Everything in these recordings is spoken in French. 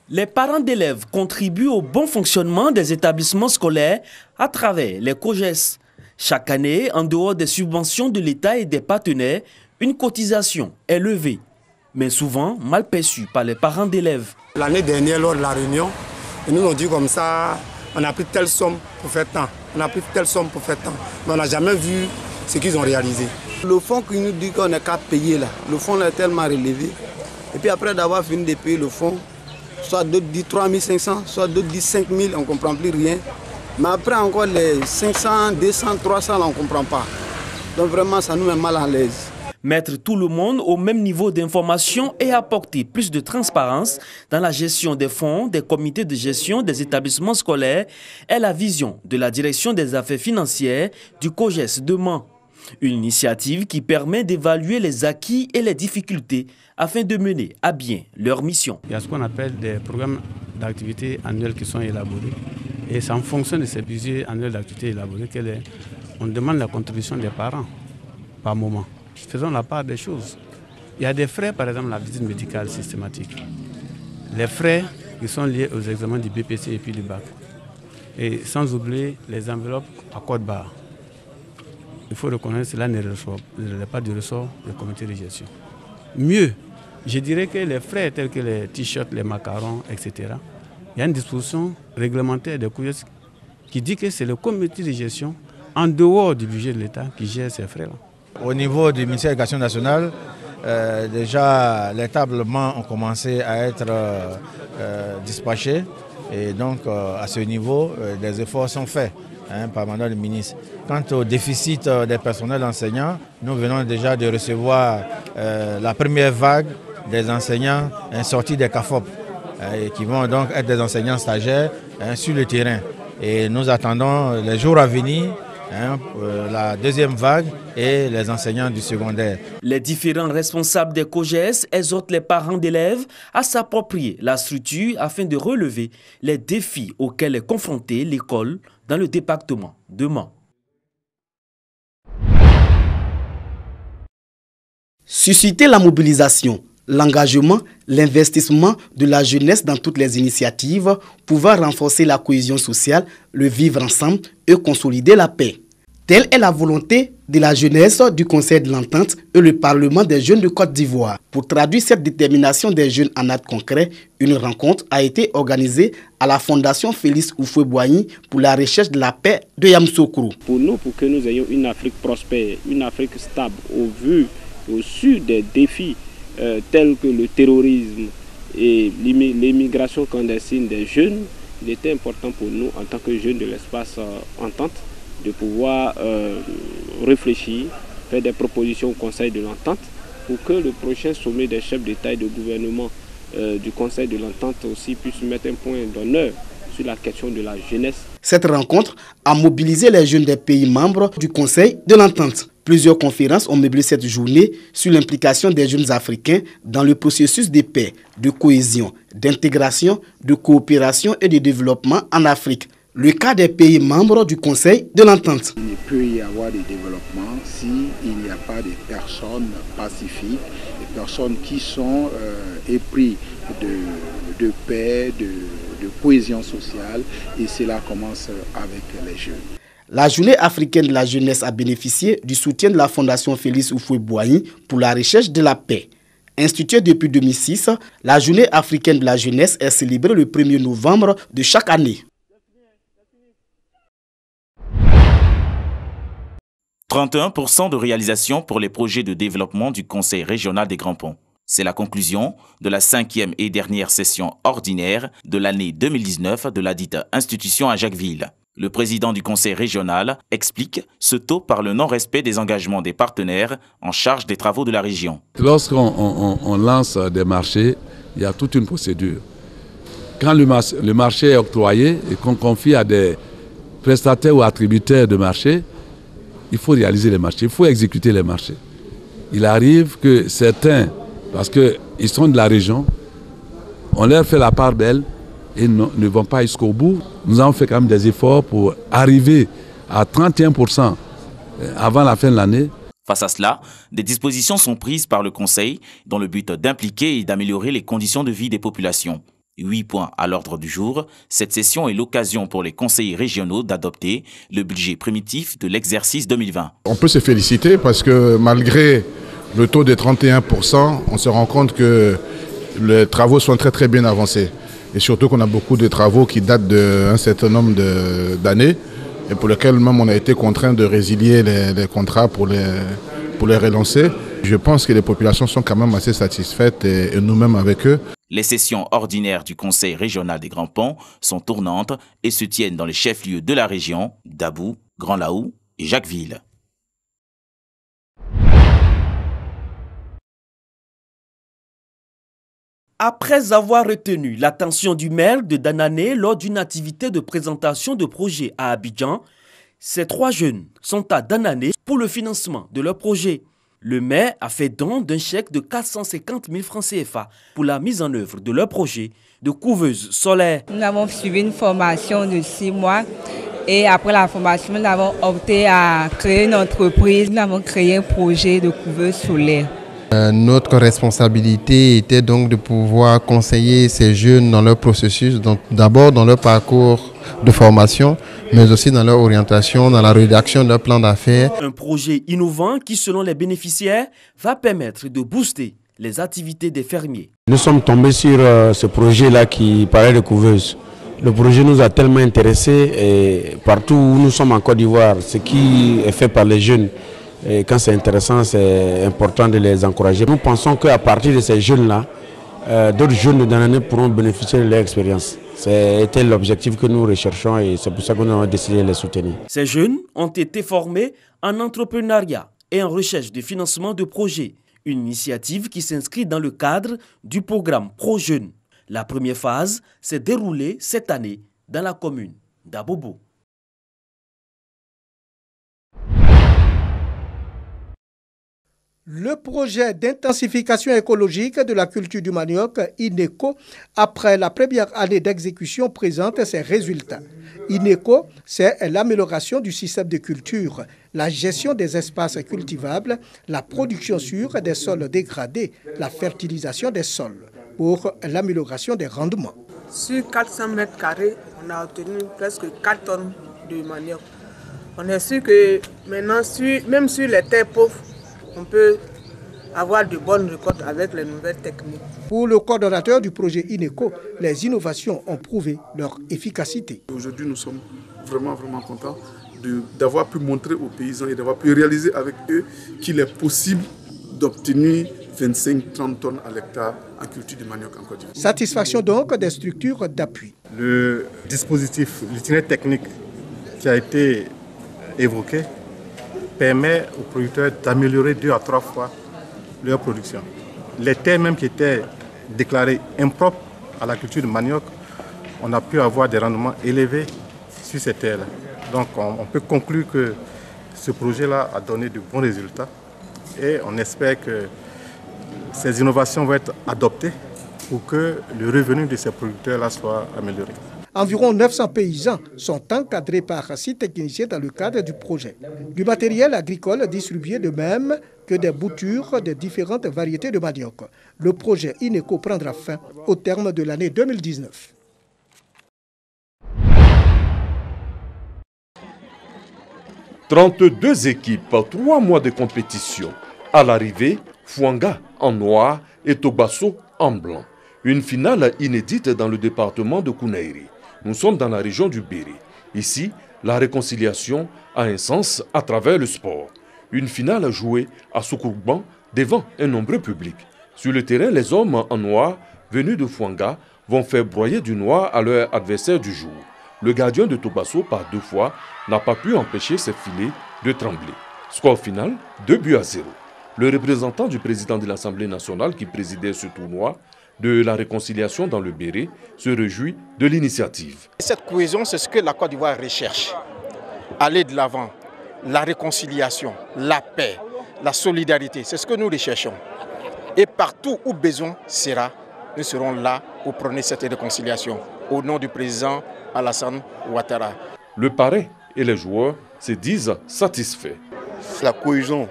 Les parents d'élèves contribuent au bon fonctionnement des établissements scolaires à travers les COJES. Chaque année, en dehors des subventions de l'État et des partenaires, une cotisation est levée, mais souvent mal perçue par les parents d'élèves. L'année dernière, lors de la réunion, ils nous ont dit comme ça, on a pris telle somme pour faire tant, on a pris telle somme pour faire tant, mais on n'a jamais vu ce qu'ils ont réalisé. Le fonds qui nous dit qu'on n'a qu'à payer là, le fonds est tellement relevé. Et puis après d'avoir fini de payer le fonds, soit d'autres disent 3500, soit d'autres disent 5000, on ne comprend plus rien. Mais après encore les 500, 200, 300, là, on ne comprend pas. Donc vraiment, ça nous met mal à l'aise. Mettre tout le monde au même niveau d'information et apporter plus de transparence dans la gestion des fonds, des comités de gestion des établissements scolaires est la vision de la direction des affaires financières du COJES de Mans. Une initiative qui permet d'évaluer les acquis et les difficultés afin de mener à bien leur mission. Il y a ce qu'on appelle des programmes d'activités annuels qui sont élaborés. Et c'est en fonction de ces budgets annuels d'activités élaborés qu'on demande la contribution des parents par moment. Faisons la part des choses. Il y a des frais, par exemple la visite médicale systématique. Les frais qui sont liés aux examens du BPC et puis du bac. Et sans oublier les enveloppes à code barre. Il faut reconnaître que cela n'est pas du ressort du comité de gestion. Mieux, je dirais que les frais tels que les t-shirts, les macarons, etc., il y a une disposition réglementaire des COJES qui dit que c'est le comité de gestion, en dehors du budget de l'État, qui gère ces frais-là. Au niveau du ministère de l'Éducation nationale, déjà les tablements ont commencé à être dispatchés. Et donc à ce niveau, des efforts sont faits par Madame le ministre. Quant au déficit des personnels enseignants, nous venons déjà de recevoir la première vague des enseignants sortis des CAFOP, qui vont donc être des enseignants stagiaires sur le terrain. Et nous attendons les jours à venir, la deuxième vague et les enseignants du secondaire. Les différents responsables des COJES exhortent les parents d'élèves à s'approprier la structure afin de relever les défis auxquels est confrontée l'école dans le département de Mans. Susciter la mobilisation, l'engagement, l'investissement de la jeunesse dans toutes les initiatives pouvant renforcer la cohésion sociale, le vivre ensemble et consolider la paix. Telle est la volonté de la jeunesse du Conseil de l'Entente et le Parlement des jeunes de Côte d'Ivoire. Pour traduire cette détermination des jeunes en actes concrets, une rencontre a été organisée à la Fondation Félix Houphouët-Boigny pour la recherche de la paix de Yamoussoukro. Pour nous, pour que nous ayons une Afrique prospère, une Afrique stable, au vu et au su des défis tels que le terrorisme et l'immigration clandestine des jeunes, il était important pour nous, en tant que jeunes de l'espace Entente, de pouvoir réfléchir, faire des propositions au Conseil de l'Entente pour que le prochain sommet des chefs d'État et de gouvernement du Conseil de l'Entente aussi puisse mettre un point d'honneur sur la question de la jeunesse. Cette rencontre a mobilisé les jeunes des pays membres du Conseil de l'Entente. Plusieurs conférences ont meublé cette journée sur l'implication des jeunes Africains dans le processus de paix, de cohésion, d'intégration, de coopération et de développement en Afrique. Le cas des pays membres du Conseil de l'Entente. Il ne peut y avoir de développement s'il n'y a pas de personnes pacifiques, des personnes qui sont épris de paix, de cohésion sociale, et cela commence avec les jeunes. La journée africaine de la jeunesse a bénéficié du soutien de la Fondation Félix Houphouët-Boigny pour la recherche de la paix. Instituée depuis 2006, la journée africaine de la jeunesse est célébrée le 1er novembre de chaque année. 31% de réalisation pour les projets de développement du Conseil régional des Grands Ponts. C'est la conclusion de la 5e et dernière session ordinaire de l'année 2019 de la dite institution à Jacquesville. Le président du Conseil régional explique ce taux par le non-respect des engagements des partenaires en charge des travaux de la région. Lorsqu'on lance des marchés, il y a toute une procédure. Quand le marché est octroyé et qu'on confie à des prestataires ou attributaires de marché, il faut réaliser les marchés, il faut exécuter les marchés. Il arrive que certains, parce qu'ils sont de la région, on leur fait la part belle et ne vont pas jusqu'au bout. Nous avons fait quand même des efforts pour arriver à 31% avant la fin de l'année. Face à cela, des dispositions sont prises par le Conseil dans le but d'impliquer et d'améliorer les conditions de vie des populations. 8 points à l'ordre du jour, cette session est l'occasion pour les conseillers régionaux d'adopter le budget primitif de l'exercice 2020. On peut se féliciter parce que malgré le taux de 31%, on se rend compte que les travaux sont très bien avancés. Et surtout qu'on a beaucoup de travaux qui datent d'un certain nombre d'années et pour lesquels même on a été contraint de résilier les contrats pour les relancer. Je pense que les populations sont quand même assez satisfaites et nous-mêmes avec eux. Les sessions ordinaires du Conseil régional des Grands Ponts sont tournantes et se tiennent dans les chefs-lieux de la région, Dabou, Grand Laou et Jacquesville. Après avoir retenu l'attention du maire de Danané lors d'une activité de présentation de projet à Abidjan, ces 3 jeunes sont à Danané pour le financement de leur projet. Le maire a fait don d'un chèque de 450 000 francs CFA pour la mise en œuvre de leur projet de couveuse solaire. Nous avons suivi une formation de 6 mois et après la formation, nous avons opté à créer une entreprise. Nous avons créé un projet de couveuse solaire. Notre responsabilité était donc de pouvoir conseiller ces jeunes dans leur processus, d'abord dans leur parcours de formation, mais aussi dans leur orientation, dans la rédaction de leur plan d'affaires. Un projet innovant qui, selon les bénéficiaires, va permettre de booster les activités des fermiers. Nous sommes tombés sur ce projet-là qui parlait de couveuse. Le projet nous a tellement intéressés et partout où nous sommes en Côte d'Ivoire, ce qui est fait par les jeunes, et quand c'est intéressant, c'est important de les encourager. Nous pensons qu'à partir de ces jeunes-là, d'autres jeunes de Danané pourront bénéficier de leur expérience. C'était l'objectif que nous recherchons et c'est pour ça que nous avons décidé de les soutenir. Ces jeunes ont été formés en entrepreneuriat et en recherche de financement de projets. Une initiative qui s'inscrit dans le cadre du programme Pro-Jeunes. La première phase s'est déroulée cette année dans la commune d'Abobo. Le projet d'intensification écologique de la culture du manioc, INECO, après la première année d'exécution, présente ses résultats. INECO, c'est l'amélioration du système de culture, la gestion des espaces cultivables, la production sûre des sols dégradés, la fertilisation des sols, pour l'amélioration des rendements. Sur 400 mètres carrés, on a obtenu presque 4 tonnes de manioc. On est sûr que maintenant, même sur les terres pauvres, on peut avoir de bonnes récoltes avec les nouvelles techniques. Pour le coordonnateur du projet INECO, les innovations ont prouvé leur efficacité. Aujourd'hui, nous sommes vraiment contents d'avoir pu montrer aux paysans et d'avoir pu réaliser avec eux qu'il est possible d'obtenir 25-30 tonnes à l'hectare en culture de manioc en Côte d'Ivoire. Satisfaction donc des structures d'appui. Le dispositif, l'itinéraire technique qui a été évoqué permet aux producteurs d'améliorer 2 à 3 fois leur production. Les terres même qui étaient déclarées impropres à la culture de manioc, on a pu avoir des rendements élevés sur ces terres-là. Donc on peut conclure que ce projet-là a donné de bons résultats et on espère que ces innovations vont être adoptées pour que le revenu de ces producteurs-là soit amélioré. Environ 900 paysans sont encadrés par 6 techniciens dans le cadre du projet. Du matériel agricole distribué de même que des boutures de différentes variétés de manioc. Le projet INECO prendra fin au terme de l'année 2019. « 32 équipes, 3 mois de compétition. À l'arrivée, Fouanga en noir et Tobasso en blanc. Une finale inédite dans le département de Kounaïri. Nous sommes dans la région du Béri. Ici, la réconciliation a un sens à travers le sport. Une finale jouée à Soukourban devant un nombreux public. Sur le terrain, les hommes en noir venus de Fouanga vont faire broyer du noir à leur adversaire du jour. Le gardien de Tobasso, par 2 fois, n'a pas pu empêcher ses filets de trembler. Score final, 2-0. Le représentant du président de l'Assemblée nationale qui présidait ce tournoi de la réconciliation dans le Béret se réjouit de l'initiative. Cette cohésion, c'est ce que la Côte d'Ivoire recherche. Aller de l'avant, la réconciliation, la paix, la solidarité, c'est ce que nous recherchons. Et partout où besoin sera, nous serons là pour prôner cette réconciliation. Au nom du président Alassane Ouattara. Le parrain et les joueurs se disent satisfaits. C'est la cohésion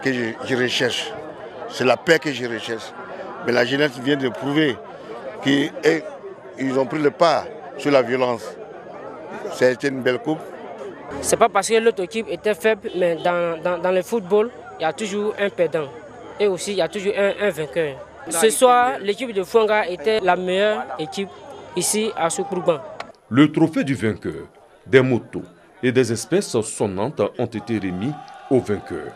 que je recherche, c'est la paix que je recherche. Mais la jeunesse vient de prouver qu'elle ils ont pris le pas sur la violence. C'était une belle coupe. C'est pas parce que l'autre équipe était faible, mais dans le football, il y a toujours un perdant. Et aussi, il y a toujours un vainqueur. Ce soir, l'équipe de Fouanga était la meilleure équipe ici à Soukrouban. Le trophée du vainqueur, des motos et des espèces sonnantes ont été remis aux vainqueurs.